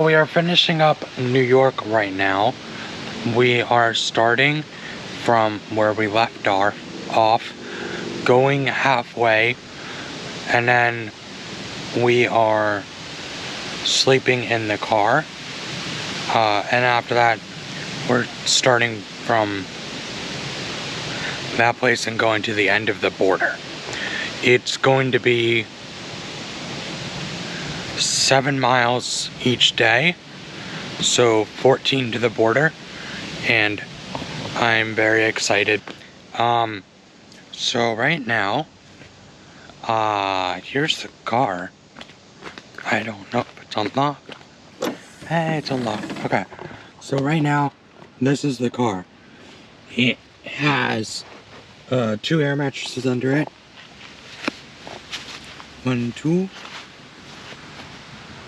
We are finishing up New York right now. We are starting from where we left off, going halfway, and then we are sleeping in the car. And after that, we're starting from that place and going to the end of the border. It's going to be 7 miles each day, so 14 to the border, and I'm very excited. So right now, here's the car. I don't know if it's unlocked. Hey, it's unlocked. Okay, so right now, this is the car. It has 2 air mattresses under it. 1, 2.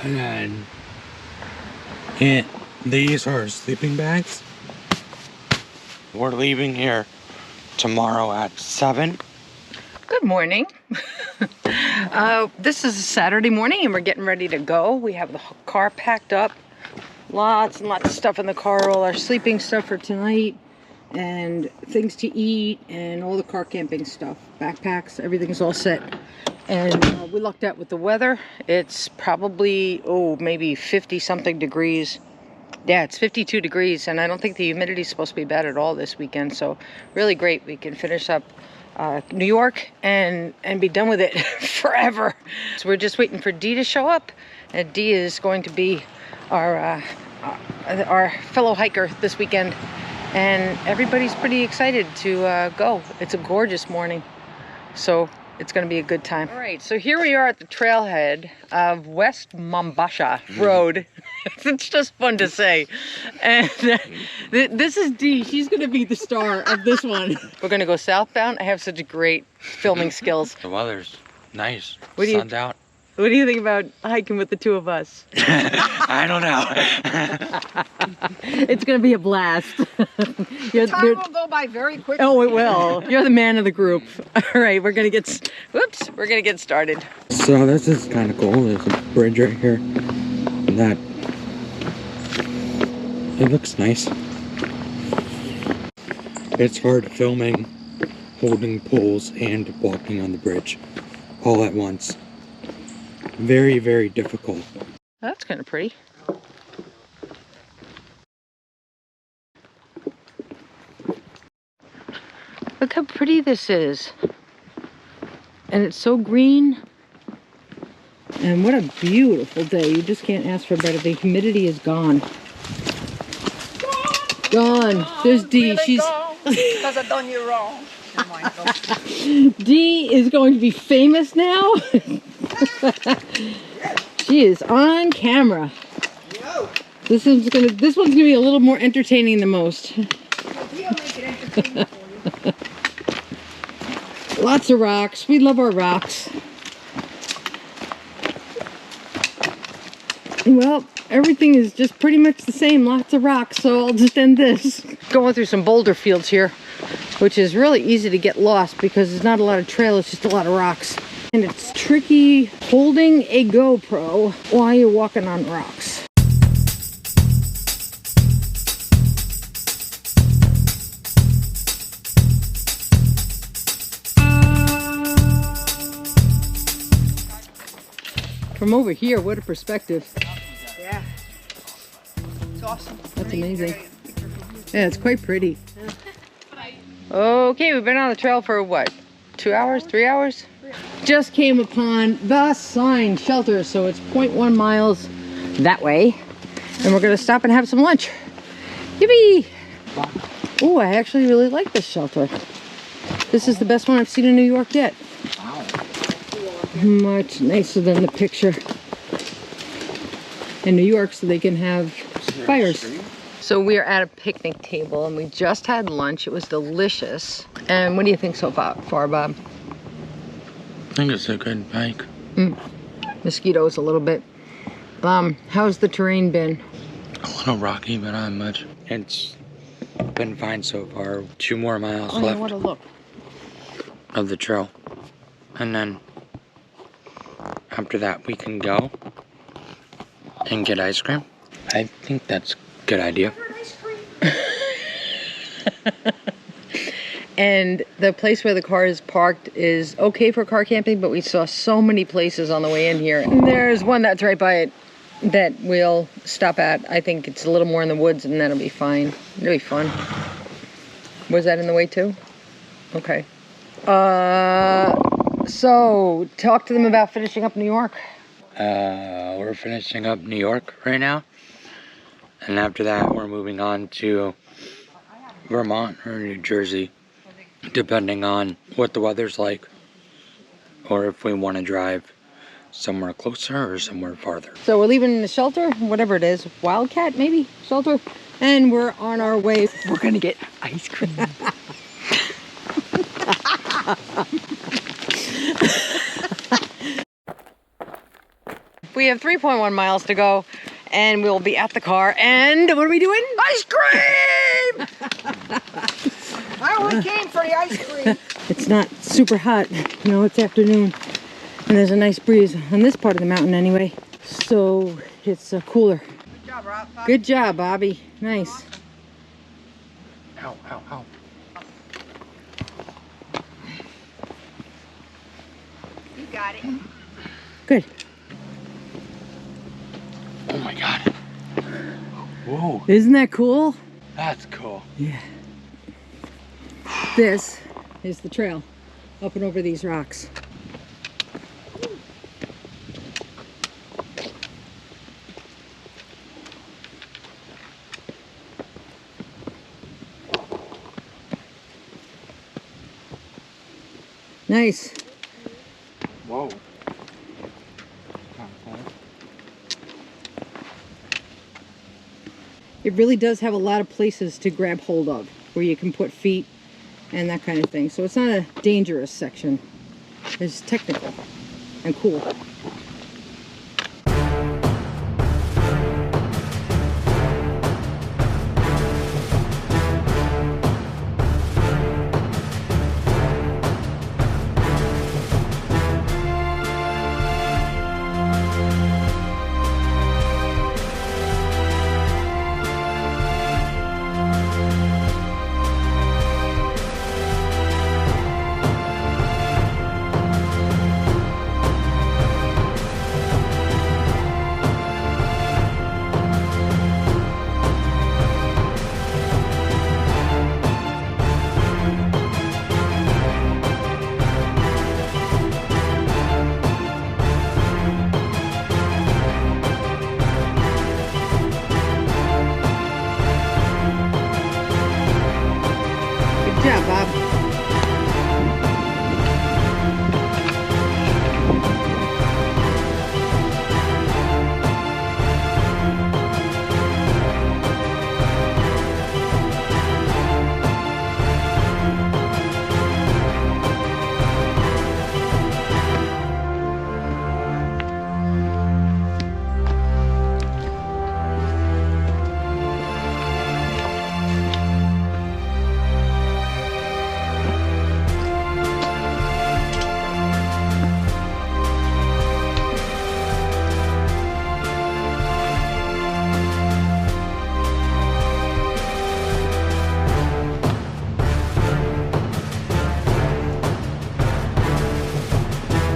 And then these are sleeping bags. We're leaving here tomorrow at 7. Good morning. This is a Saturday morning and we're getting ready to go. We have the car packed up. Lots and lots of stuff in the car. All our sleeping stuff for tonight and things to eat and all the car camping stuff. Backpacks, everything's all set. And we lucked out with the weather. It's probably, maybe 50 something degrees. Yeah, it's 52 degrees and I don't think the humidity is supposed to be bad at all this weekend. So really great. We can finish up New York and be done with it forever. So we're just waiting for Dee to show up. And Dee is going to be our fellow hiker this weekend. And everybody's pretty excited to go. It's a gorgeous morning. So it's going to be a good time. All right, so here we are at the trailhead of West Mombasa Road. It's just fun to say. And this is Dee. She's going to be the star of this one. We're going to go southbound. I have such great filming skills. The weather's nice. Sun's out. What do you think about hiking with the two of us? I don't know. It's going to be a blast. Time will go by very quickly. Oh, it will. You're the man of the group. All right, we're going to get started. So this is kind of cool. There's a bridge right here. That it looks nice. It's hard filming, holding poles, and walking on the bridge all at once. Very, very difficult. That's kind of pretty. Look how pretty this is. And it's so green. And what a beautiful day. You just can't ask for better. The humidity is gone. Gone. There's Dee. Really She's because I've done you wrong. Oh my God. Dee is going to be famous now. She is on camera. This one's gonna be a little more entertaining than most. Lots of rocks. We love our rocks. Well, everything is just pretty much the same. Lots of rocks, so I'll just end this. Going through some boulder fields here, which is really easy to get lost because there's not a lot of trail, it's just a lot of rocks. And it's tricky holding a GoPro while you're walking on rocks. From over here, what a perspective. Yeah. It's awesome. That's amazing. Yeah, it's quite pretty. Okay, we've been on the trail for what? 2 hours? 3 hours? Just came upon the sign shelter, so it's 0.1 miles that way. And we're gonna stop and have some lunch. Yippee! Oh, I actually really like this shelter. This is the best one I've seen in New York yet. Much nicer than the picture in New York, so they can have fires. So we are at a picnic table and we just had lunch. It was delicious. And what do you think so far, Bob? I think it's a good hike. Mosquitoes a little bit. How's the terrain been? A little rocky, but not much. It's been fine so far. 2 more miles Oh, left I want to look. of the trail. And then after that we can go and get ice cream I think that's a good idea. And the place where the car is parked is okay for car camping, but we saw so many places on the way in here. And there's one that's right by it that we'll stop at. I think it's a little more in the woods, and that'll be fine. It'll be fun. Was that in the way too? Okay. So talk to them about finishing up New York. We're finishing up New York right now. And after that, we're moving on to Vermont or New Jersey, depending on what the weather's like, or if we want to drive somewhere closer or somewhere farther. So we're leaving the shelter, whatever it is, Wildcat maybe, shelter, and we're on our way. We're gonna get ice cream. We have 3.1 miles to go, and we'll be at the car, and what are we doing? Ice cream! I only came for the ice cream. It's not super hot, you know, it's afternoon, and there's a nice breeze on this part of the mountain anyway, so it's cooler. Good job, Rob. Good job, Bobby. Nice. Ow, ow, ow. You got it. Good. Oh my God. Whoa, Isn't that cool? that's cool. Yeah. This is the trail up and over these rocks. Nice. Whoa. It really does have a lot of places to grab hold of where you can put feet and that kind of thing. So it's not a dangerous section. It's technical and cool. Good job, Bob.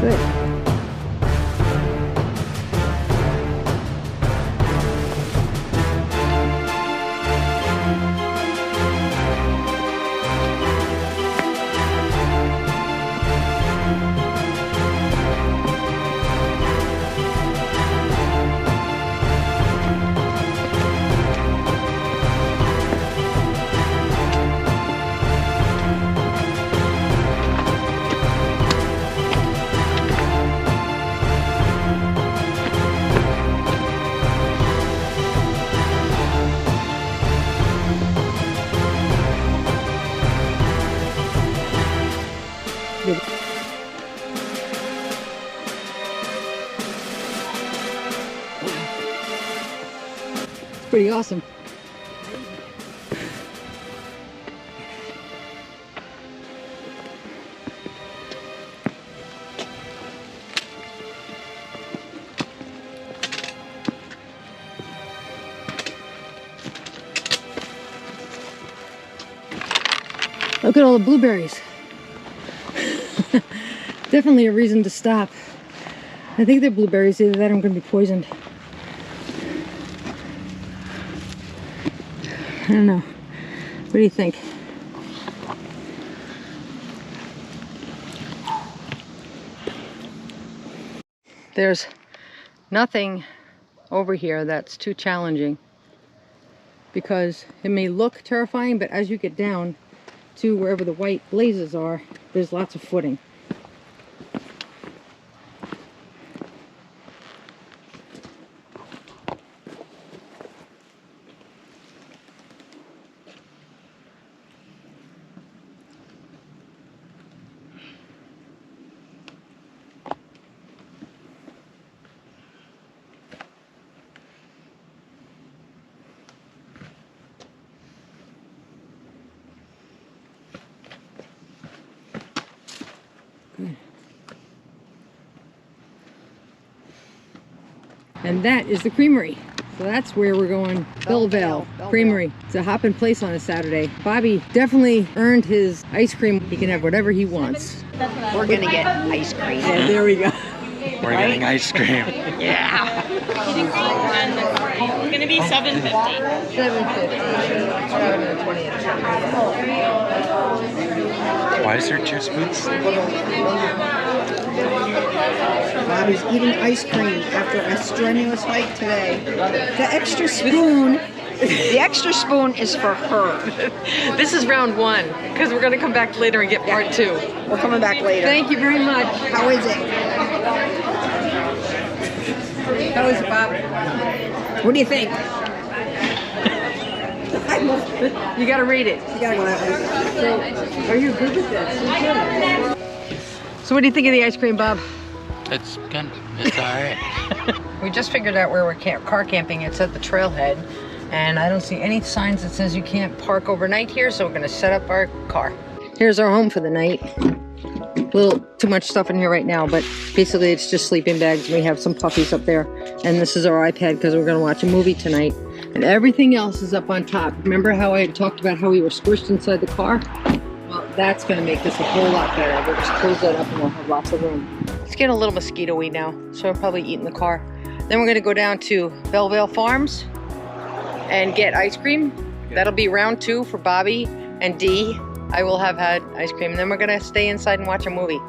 Good. Pretty awesome. Look at all the blueberries. Definitely a reason to stop. I think they're blueberries, either that or I'm going to be poisoned. I don't know. What do you think? There's nothing over here that's too challenging because it may look terrifying, but as you get down to wherever the white blazes are, there's lots of footing. And that is the Creamery. So that's where we're going. Belvalle Creamery. It's a hopping place on a Saturday. Bobby definitely earned his ice cream. He can have whatever he wants. We're gonna get ice cream. Yeah, there we go. We're getting ice cream. Yeah. It's gonna be $7.50. Why is there 2 spoons? Bobby's eating ice cream after a strenuous hike today. The extra spoon is for her. This is round 1 because we're going to come back later and get part 2. We're coming back later. Thank you very much. How is it? How is it, Bob? What do you think? You got to rate it. You gotta go that way. So, are you good with this? So what do you think of the ice cream, Bob? It's good. It's alright. We just figured out where we're car camping. It's at the trailhead, and I don't see any signs that says you can't park overnight here, so we're gonna set up our car. Here's our home for the night. A little too much stuff in here right now, but basically it's just sleeping bags. We have some puppies up there, and this is our iPad because we're gonna watch a movie tonight. And everything else is up on top. Remember how I had talked about how we were squished inside the car? Well, that's gonna make this a whole lot better. We'll just close that up and we'll have lots of room. It's getting a little mosquito-y now, so I'll probably eat in the car. Then we're gonna go down to Belvalle Farms and get ice cream. That'll be round 2 for Bobby and Dee. I will have had ice cream. And then we're gonna stay inside and watch a movie.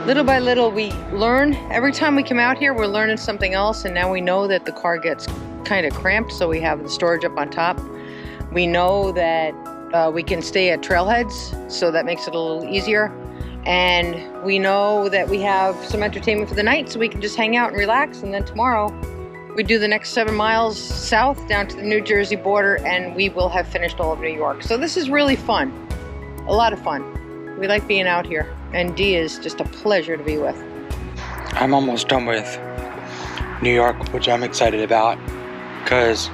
Little by little, we learn. Every time we come out here, we're learning something else, and now we know that the car gets kind of cramped, so we have the storage up on top. We know that we can stay at trailheads, so that makes it a little easier. And we know that we have some entertainment for the night, so we can just hang out and relax. And then tomorrow, we do the next 7 miles south down to the New Jersey border, and we will have finished all of New York. So this is really fun. A lot of fun. We like being out here, and Dee is just a pleasure to be with. I'm almost done with New York, which I'm excited about, because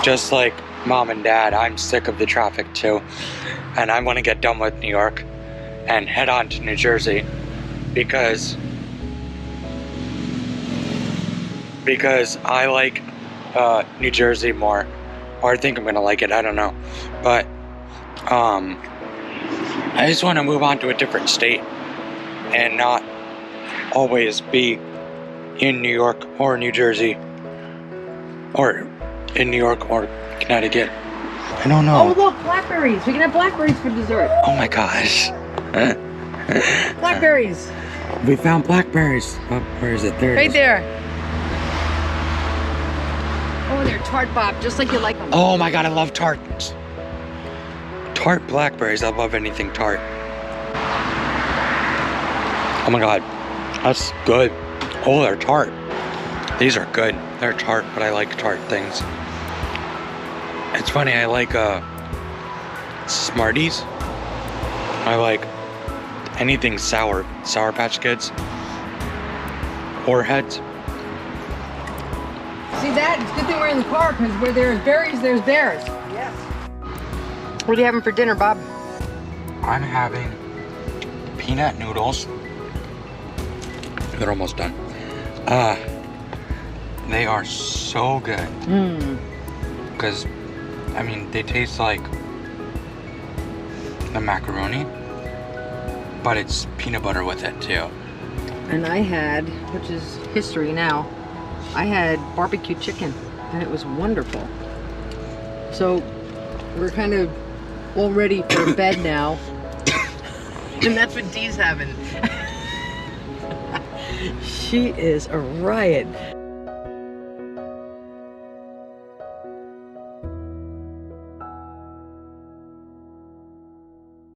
just like Mom and Dad, I'm sick of the traffic too, and I want to get done with New York and head on to New Jersey because I like New Jersey more, or I think I'm gonna like it. I don't know, but I just want to move on to a different state and not always be in New York or New Jersey or in New York or Connecticut. I don't know. Oh look, blackberries. We can have blackberries for dessert. Oh my gosh. Blackberries. We found blackberries. Oh, where is it? There it Right is. there. Oh, they're tart, Bob, just like you like them. Oh my god, I love tarts. Tart blackberries. I love anything tart. Oh my god. That's good. Oh, they're tart. These are good. They're tart, but I like tart things. It's funny, I like Smarties. I like anything sour. Sour Patch Kids. Warheads. See that? It's a good thing we're in the car, because where there's berries, there's bears. Yes. What are you having for dinner, Bob? I'm having peanut noodles. They're almost done. They are so good. Because, I mean, they taste like the macaroni, but it's peanut butter with it too. And I had, which is history now, I had barbecue chicken, and it was wonderful. So we're kind of all ready for bed now. And that's what Dee's having. She is a riot.